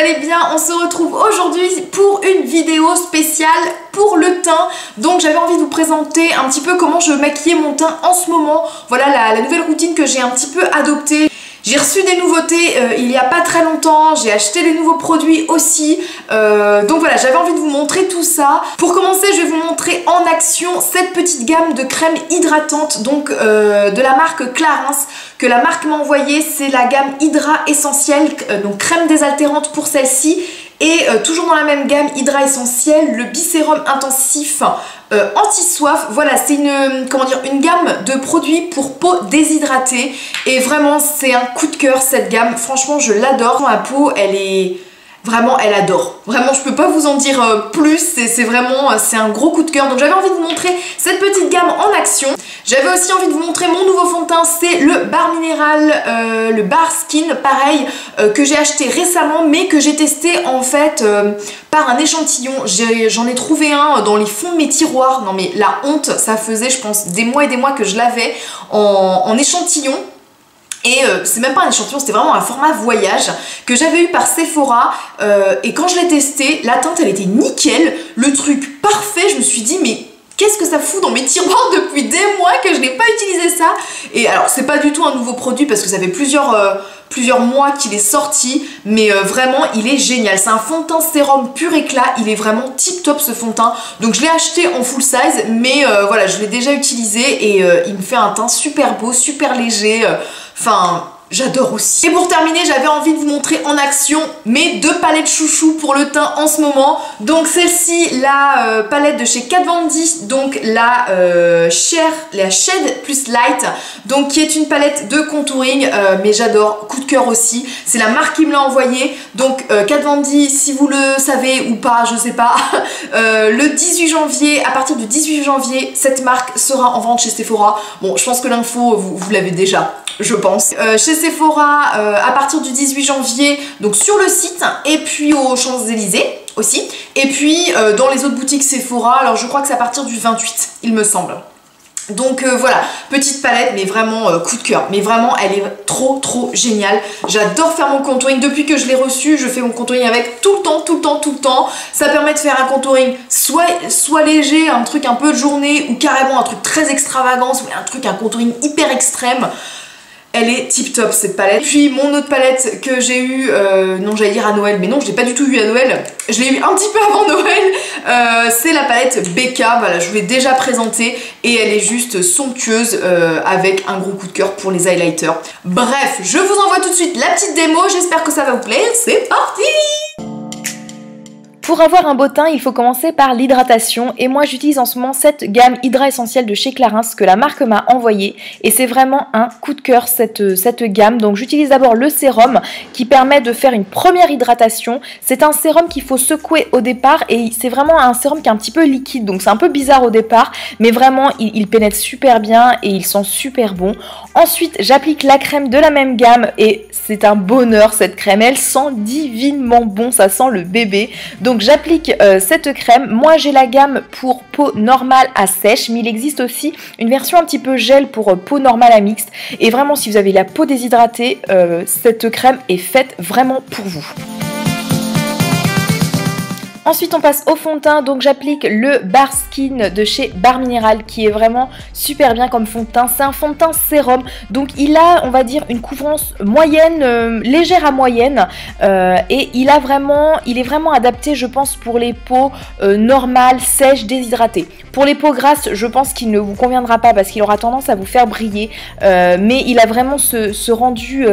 allez bien? On se retrouve aujourd'hui pour une vidéo spéciale pour le teint. Donc j'avais envie de vous présenter un petit peu comment je maquillais mon teint en ce moment. Voilà la nouvelle routine que j'ai un petit peu adoptée. J'ai reçu des nouveautés il n'y a pas très longtemps, j'ai acheté des nouveaux produits aussi, donc voilà, j'avais envie de vous montrer tout ça. Pour commencer, je vais vous montrer en action cette petite gamme de crèmes hydratantes, donc de la marque Clarins, que la marque m'a envoyée. C'est la gamme Hydra Essentiel, donc crème désaltérante pour celle-ci. Et toujours dans la même gamme Hydra Essentiel, le Bisérum Intensif anti-soif. Voilà, c'est une gamme de produits pour peau déshydratée. Et vraiment, c'est un coup de cœur cette gamme. Franchement, je l'adore. Ma peau, elle est... Vraiment, elle adore. Vraiment, je peux pas vous en dire plus. C'est un gros coup de cœur. Donc j'avais envie de vous montrer cette petite gamme en action. J'avais aussi envie de vous montrer mon nouveau fond de teint. C'est le Bar Minéral, le Bar Skin, pareil, que j'ai acheté récemment, mais que j'ai testé en fait par un échantillon. J'en ai trouvé un dans les fonds de mes tiroirs. Non mais la honte, ça faisait je pense des mois et des mois que je l'avais en échantillon. Et c'est même pas un échantillon, c'était vraiment un format voyage que j'avais eu par Sephora. Et quand je l'ai testé, la teinte elle était nickel, le truc parfait. Je me suis dit mais qu'est-ce que ça fout dans mes tiroirs depuis des mois que je n'ai pas utilisé ça. Et alors c'est pas du tout un nouveau produit parce que ça fait plusieurs mois qu'il est sorti, mais vraiment il est génial. C'est un fond de teint sérum pur éclat, il est vraiment tip top ce fond de teint. Donc je l'ai acheté en full size, mais voilà, je l'ai déjà utilisé et il me fait un teint super beau, super léger. Enfin, j'adore aussi. Et pour terminer, j'avais envie de vous montrer en action mes deux palettes chouchou pour le teint en ce moment. Donc celle-ci, la palette de chez Kat Von D, donc la Shade plus Light, donc qui est une palette de contouring, mais j'adore, coup de cœur aussi. C'est la marque qui me l'a envoyée. Donc Kat Von D, si vous le savez ou pas, je sais pas, le 18 janvier, à partir du 18 janvier, cette marque sera en vente chez Sephora. Bon, je pense que l'info, vous l'avez déjà, je pense. Chez Sephora à partir du 18 janvier, donc sur le site, et puis aux Champs-Élysées aussi, et puis dans les autres boutiques Sephora. Alors je crois que c'est à partir du 28, il me semble. Donc voilà, petite palette, mais vraiment coup de cœur. Mais vraiment, elle est trop géniale. J'adore faire mon contouring. Depuis que je l'ai reçu, je fais mon contouring avec tout le temps. Ça permet de faire un contouring soit léger, un truc un peu de journée, ou carrément un truc très extravagant, un contouring hyper extrême. Elle est tip top cette palette. Puis mon autre palette que j'ai eu, non j'allais dire à Noël, mais non je l'ai pas du tout eu à Noël. Je l'ai eu un petit peu avant Noël. C'est la palette BK, voilà, je vous l'ai déjà présentée et elle est juste somptueuse avec un gros coup de cœur pour les highlighters. Bref, je vous envoie tout de suite la petite démo, j'espère que ça va vous plaire, c'est parti! Pour avoir un beau teint, il faut commencer par l'hydratation et moi j'utilise en ce moment cette gamme Hydra Essentiel de chez Clarins que la marque m'a envoyée et c'est vraiment un coup de cœur cette gamme. Donc j'utilise d'abord le sérum qui permet de faire une première hydratation. C'est un sérum qu'il faut secouer au départ et c'est vraiment un sérum qui est un petit peu liquide, donc c'est un peu bizarre au départ, mais vraiment il pénètre super bien et il sent super bon. Ensuite j'applique la crème de la même gamme et c'est un bonheur cette crème, elle sent divinement bon, ça sent le bébé. Donc j'applique cette crème. Moi j'ai la gamme pour peau normale à sèche, mais il existe aussi une version un petit peu gel pour peau normale à mixte. Et vraiment si vous avez la peau déshydratée, cette crème est faite vraiment pour vous. Ensuite on passe au fond de teint, donc j'applique le Bar Skin de chez Bar Minéral qui est vraiment super bien comme fond de teint. C'est un fond de teint sérum, donc il a on va dire une couvrance moyenne, légère à moyenne et il est vraiment adapté je pense pour les peaux normales, sèches, déshydratées. Pour les peaux grasses je pense qu'il ne vous conviendra pas parce qu'il aura tendance à vous faire briller, mais il a vraiment ce rendu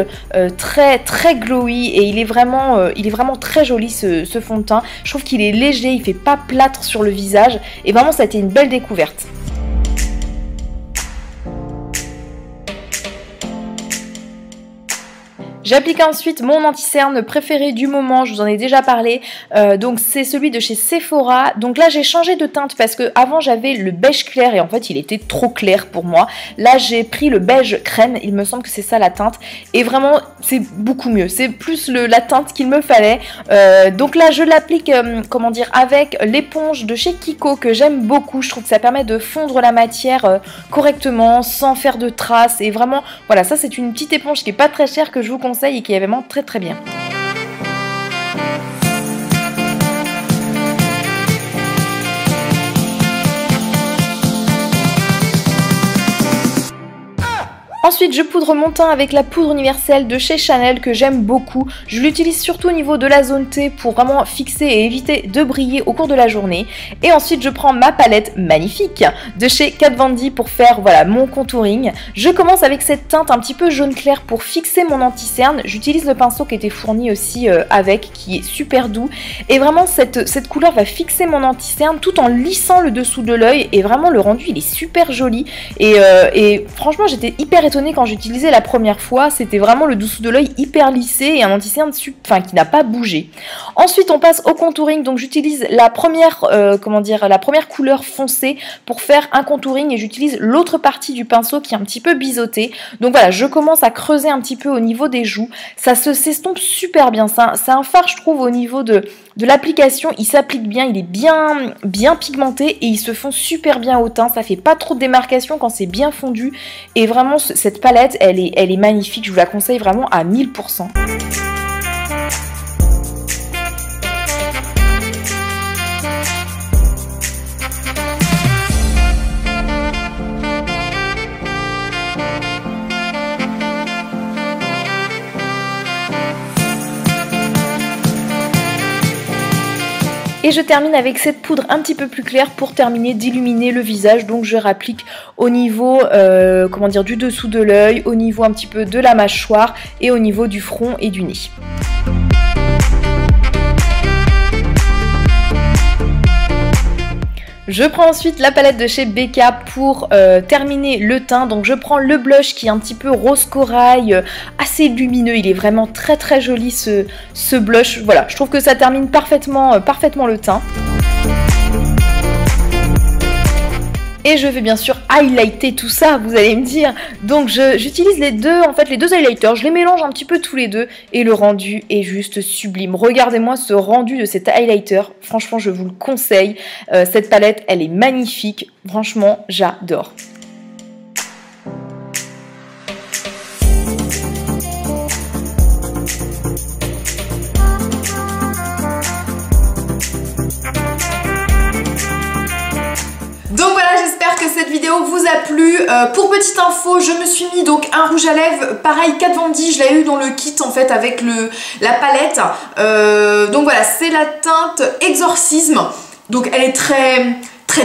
très glowy et il est vraiment très joli ce fond de teint. Je trouve qu'il est léger, il fait pas plâtre sur le visage et vraiment ça a été une belle découverte. J'applique ensuite mon anti-cerne préféré du moment, je vous en ai déjà parlé, donc c'est celui de chez Sephora. Donc là j'ai changé de teinte parce que avant j'avais le beige clair et en fait il était trop clair pour moi. Là j'ai pris le beige crème, il me semble que c'est ça la teinte et vraiment c'est beaucoup mieux, c'est plus la teinte qu'il me fallait. Donc là je l'applique comment dire, avec l'éponge de chez Kiko que j'aime beaucoup. Je trouve que ça permet de fondre la matière correctement sans faire de traces et vraiment voilà, ça c'est une petite éponge qui est pas très chère que je vous conseille et qui est vraiment très bien. Ensuite, je poudre mon teint avec la poudre universelle de chez Chanel que j'aime beaucoup. Je l'utilise surtout au niveau de la zone T pour vraiment fixer et éviter de briller au cours de la journée. Et ensuite, je prends ma palette magnifique de chez Kat Von D pour faire voilà mon contouring. Je commence avec cette teinte un petit peu jaune clair pour fixer mon anti-cerne. J'utilise le pinceau qui était fourni aussi avec, qui est super doux. Et vraiment, cette couleur va fixer mon anti-cerne tout en lissant le dessous de l'œil. Et vraiment, le rendu, il est super joli. Et franchement, j'étais hyper étonnée quand j'utilisais la première fois. C'était vraiment le dessous de l'œil hyper lissé et un anti-cerne qui n'a pas bougé. Ensuite, on passe au contouring. Donc, j'utilise la première, la première couleur foncée pour faire un contouring et j'utilise l'autre partie du pinceau qui est un petit peu biseauté. Donc voilà, je commence à creuser un petit peu au niveau des joues. Ça se s'estompe super bien. C'est un fard, je trouve, au niveau de l'application. Il s'applique bien, il est bien pigmenté et il se fond super bien au teint. Ça fait pas trop de démarcation quand c'est bien fondu. Et vraiment, cette palette, elle est magnifique. Je vous la conseille vraiment à 1000%. Et je termine avec cette poudre un petit peu plus claire pour terminer d'illuminer le visage. Donc je réapplique au niveau du dessous de l'œil, au niveau un petit peu de la mâchoire et au niveau du front et du nez. Je prends ensuite la palette de chez Becca pour terminer le teint. Donc je prends le blush qui est un petit peu rose corail, assez lumineux. Il est vraiment très joli ce blush. Voilà, je trouve que ça termine parfaitement le teint. Et je vais bien sûr highlighter tout ça, vous allez me dire. Donc j'utilise les deux highlighters, je les mélange un petit peu tous les deux et le rendu est juste sublime. Regardez-moi ce rendu de cet highlighter, franchement je vous le conseille. Cette palette, elle est magnifique, franchement j'adore. Donc voilà, j'espère que cette vidéo vous a plu. Pour petite info, je me suis mis donc un rouge à lèvres, pareil Kat Von D, je l'ai eu dans le kit en fait avec la palette. Donc voilà, c'est la teinte Exorcisme. Donc elle est très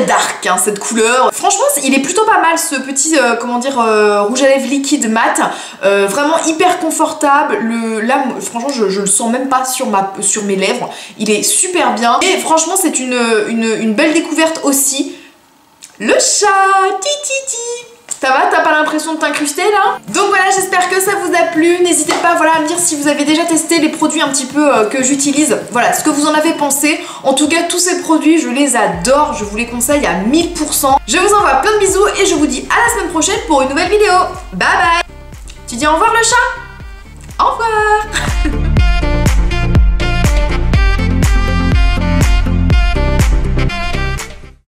dark hein, cette couleur. Franchement il est plutôt pas mal ce petit rouge à lèvres liquide mat, vraiment hyper confortable. Là franchement je le sens même pas sur mes lèvres, il est super bien et franchement c'est une belle découverte aussi. Le chat, titi. Ça va, t'as pas l'impression de t'incruster là? Donc voilà, j'espère que ça vous a plu. N'hésitez pas voilà, à me dire si vous avez déjà testé les produits un petit peu que j'utilise. Voilà, ce que vous en avez pensé. En tout cas, tous ces produits, je les adore. Je vous les conseille à 1000%. Je vous envoie plein de bisous et je vous dis à la semaine prochaine pour une nouvelle vidéo. Bye bye. Tu dis au revoir le chat? Au revoir.